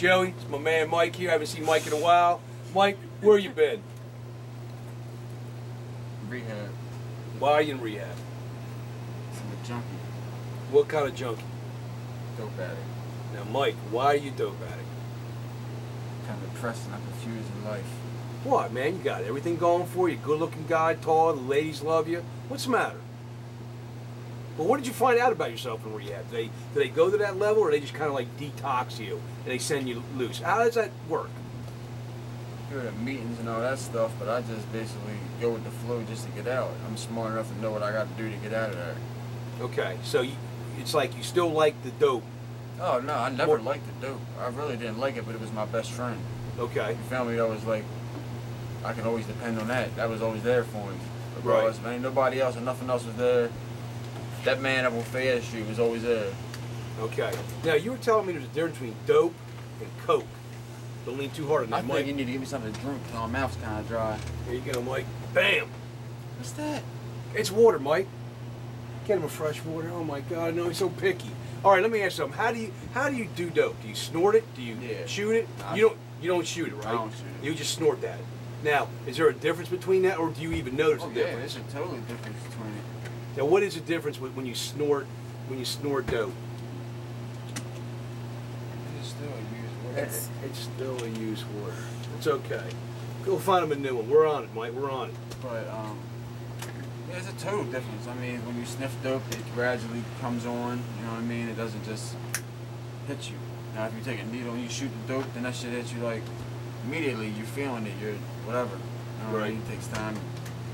Joey, it's my man Mike here. I haven't seen Mike in a while. Mike, where you been? Rehab. Why are you in rehab? I'm a junkie. What kind of junkie? Dope addict. Now, Mike, why are you dope addict? Kind of depressed and I'm confused in life. What, man? You got everything going for you. Good-looking guy, tall, the ladies love you. What's the matter? Well, what did you find out about yourself in rehab? Do they go to that level, or they just kind of like detox you and they send you loose? How does that work? Go to meetings and all that stuff, but I just basically go with the flow just to get out. I'm smart enough to know what I got to do to get out of there. Okay, so it's like you still like the dope. Oh no, I never liked the dope. I really didn't like it, but it was my best friend. Okay. You feel me? That was like, I can always depend on that. That was always there for me. Regardless, Right. man, nobody else or nothing else was there. That man up on Fayette Street was always there. Okay. Now, you were telling me there's a difference between dope and coke. Don't lean too hard on I that, think Mike. you need to give me something to drink because my mouth's kind of dry. Here you go, Mike. Bam! What's that? It's water, Mike. Get him a fresh water. Oh my God, no, he's so picky. All right, let me ask you something. How do you do dope? Do you snort it? Do you shoot it? Nah, you don't shoot it, right? I don't shoot it. You just snort that. Now, is there a difference between that, or do you even notice a Yeah, difference? there's a totally difference between it. Now, what is the difference when you snort dope? It's still a used water. It's still a used word. It's okay. Go find him a new one. We're on it, Mike. We're on it. But yeah, it's a total difference. I mean, when you sniff dope, it gradually comes on. You know what I mean? It doesn't just hit you. Now, if you take a needle and you shoot the dope, then that shit hits you like immediately. You're feeling it. You're whatever. You know what I mean? It takes time.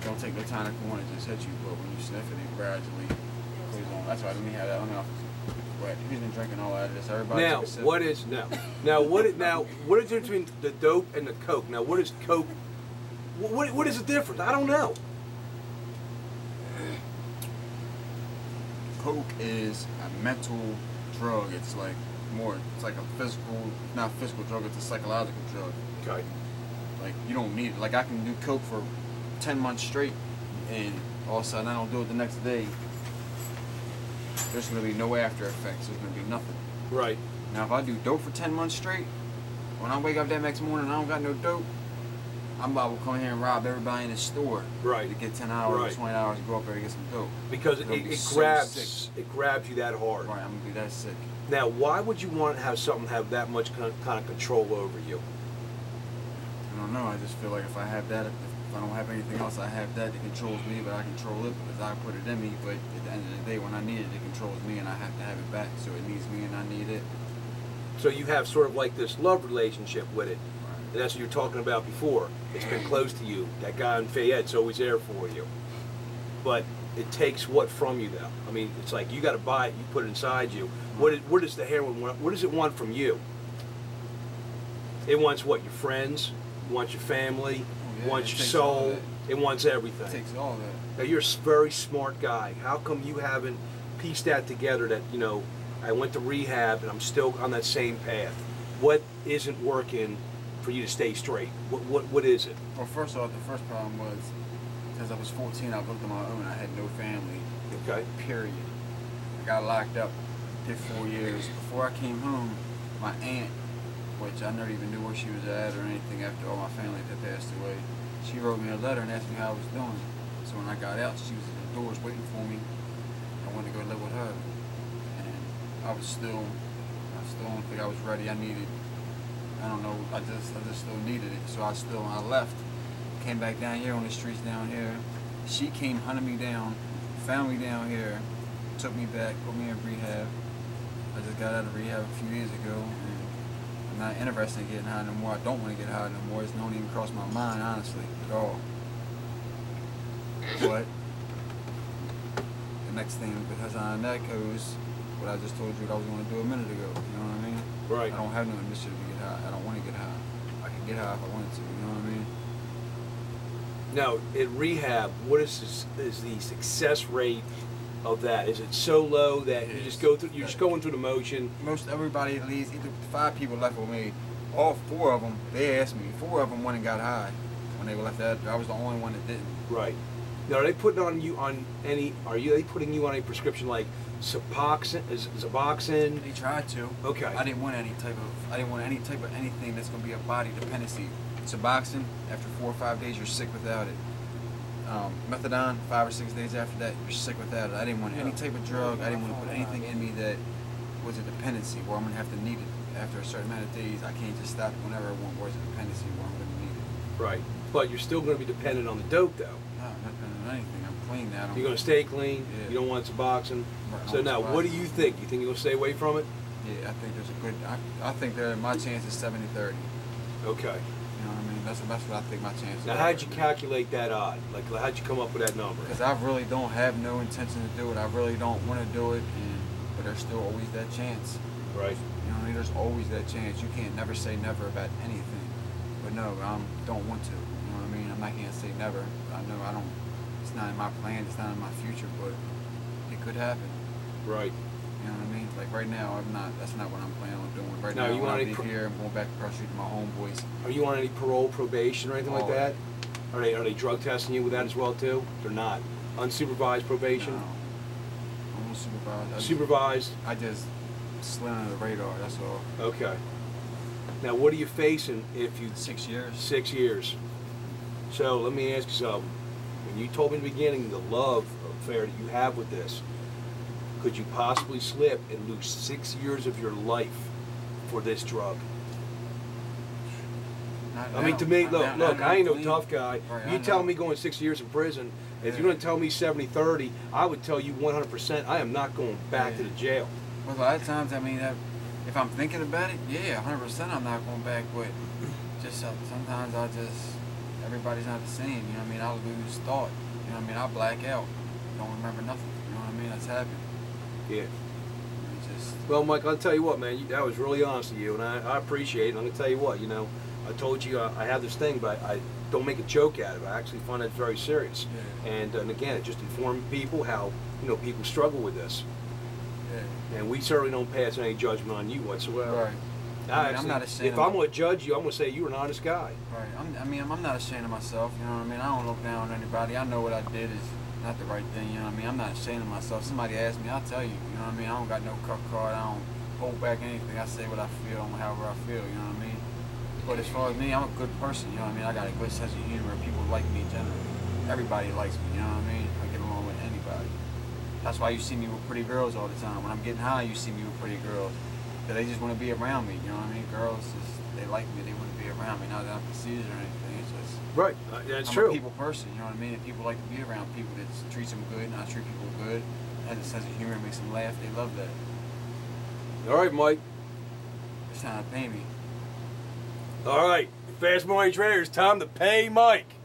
Don't take no time to come on. It just hits you. But when you sniff it, it gradually goes on. That's why let me have that. Let me off. But he's been drinking all out of this. Everybody. Now, what is what is the difference between the dope and the coke? Now, what is coke? What is the difference? I don't know. Coke is a mental drug. It's like a physical, not physical drug. It's a psychological drug. Okay. Like you don't need it. Like I can do coke for 10 months straight, and all of a sudden I don't do it the next day. There's gonna be no after effects. There's gonna be nothing. Right. Now if I do dope for 10 months straight, when I wake up that next morning and I don't got no dope, I'm about to come here and rob everybody in the store. Right. To get 10 hours Right. or 20 hours to go up there to get some dope. Because It's gonna be it so grabs sick. you that hard. Right, I'm gonna be that sick. Now, why would you want to have something have that much kind of control over you? I don't know. I just feel like if I have that, if I don't have anything else, I have that controls me, but I control it because I put it in me. But at the end of the day, when I need it, it controls me, and I have to have it back. So it needs me, and I need it. So you have sort of like this love relationship with it. Right. And that's what you were talking about before. It's been close to you. That guy in Fayette's always there for you. But it takes what from you, though? I mean, it's like you got to buy it, you put it inside you. What does the heroin want? What does it want from you? It wants what? Your friends? It wants your family? It wants your soul? It wants everything. It takes all that. Now, you're a very smart guy. How come you haven't pieced that together that, you know, I went to rehab and I'm still on that same path? What isn't working for you to stay straight? What is it? Well, first off, the first problem was because I was 14, I lived on my own. I had no family. Okay. Period. I got locked up. Did 4 years. Before I came home, my aunt, which I never even knew where she was at or anything after all my family had passed away, she wrote me a letter and asked me how I was doing. So when I got out, she was at the doors waiting for me. I wanted to go live with her. And I still don't think I was ready. I don't know, I just still needed it. So I left, came back down here on the streets down here. She came hunting me down, found me down here, took me back, put me in rehab. I just got out of rehab a few years ago, and I'm not interested in getting high no more. I don't want to get high no more. It's not even crossed my mind, honestly, at all. But the next thing, because on that goes, what I just told you that I was going to do a minute ago. You know what I mean? Right. I don't have no initiative to get high. I don't want to get high. I can get high if I wanted to. You know what I mean? Now, in rehab, what is the success rate of that? Is it so low that you just go through? You're just going through the motion. Most everybody leaves. Either 5 people left with me. All 4 of them. They asked me. 4 of them went and got high when they were left out. I was the only one that didn't. Right. Now, are they putting on you on any? Are they putting you on a prescription like Suboxone? Is Suboxone? They tried to. Okay. I didn't want any type of anything that's gonna be a body dependency. Suboxone, after 4 or 5 days, you're sick without it. Methadone, 5 or 6 days after that, you're sick without it. I didn't want any type of drug. I didn't want to put anything in me that was a dependency, where I'm gonna have to need it after a certain amount of days. I can't just stop it whenever I want, where it's a dependency, where I'm gonna need it. Right. But you're still going to be dependent on the dope, though. No, I'm not dependent on anything. I'm clean now. You're going to stay clean. Yeah. You don't want Suboxone. Right, So now, what do you think? You think you're going to stay away from it? Yeah, I think there's a good. I think that my chance is 70-30. Okay. You know what I mean? That's what I think my chances. Now, how'd you calculate that odd? Like, how'd you come up with that number? Because I really don't have no intention to do it. I really don't want to do it, but there's still always that chance. Right. You know what I mean? There's always that chance. You can't never say never about anything. But no, I don't want to. You know what I mean? I'm not gonna say never. I know I don't. It's not in my plan. It's not in my future. But it could happen. Right. You know what I mean? Like right now, I'm not. That's not what I'm planning on doing. Right Now, now, you when want I any leave here, I'm going back across the street to my homeboys. Are you on any parole, probation, or anything like Oh. that? Are they drug testing you with that as well too? Or not? Unsupervised probation? No, I'm unsupervised. Supervised? I just slid under the radar. That's all. Okay. Now, what are you facing if you 6 years. 6 years? So let me ask you something. When you told me in the beginning the love affair that you have with this, could you possibly slip and lose 6 years of your life for this drug? Not I mean, now. to me, Not look, now. look, Not I ain't no clean. tough guy. Right, You I tell know. me going 6 years in prison, if Yeah. you're going to tell me 70-30, I would tell you 100% I am not going back to the jail. Well, a lot of times, I mean, if I'm thinking about it, yeah, 100% I'm not going back. But just sometimes everybody's not the same. You know what I mean? I'll lose thought. You know what I mean? I'll black out. Don't remember nothing. You know what I mean? That's happened. Yeah. It's just, Well, Mike, I'll tell you what, man, that was really honest of you, and I appreciate it. I'm going to tell you what, I told you I have this thing, but I don't make a joke out of it. I actually find it very serious. Yeah. And again, just inform people how, people struggle with this. yeah. And we certainly don't pass any judgment on you whatsoever. Right. I mean, I'm not ashamed. If I'm going to judge you, I'm going to say you're an honest guy. Right. I'm not ashamed of myself. You know what I mean? I don't look down on anybody. I know what I did is not the right thing. You know what I mean? I'm not ashamed of myself. Somebody asks me, I'll tell you. You know what I mean? I don't got no cup card. I don't hold back anything. I say what I feel and however I feel. You know what I mean? But as far as me, I'm a good person. You know what I mean? I got a good sense of humor. People like me in general. Everybody likes me. You know what I mean? I get along with anybody. That's why you see me with pretty girls all the time. When I'm getting high, you see me with pretty girls. Because they just want to be around me. You know what I mean? Girls, they like me. They want to be around me. Not that I'm conceited or anything. It's just Right. That's I'm true. a people person. You know what I mean? And people like to be around people that treats them good. And I treat people good. Has a sense of humor, makes them laugh. They love that. All right, Mike. It's time to pay me. All right. Fast Morning Traders, time to pay Mike.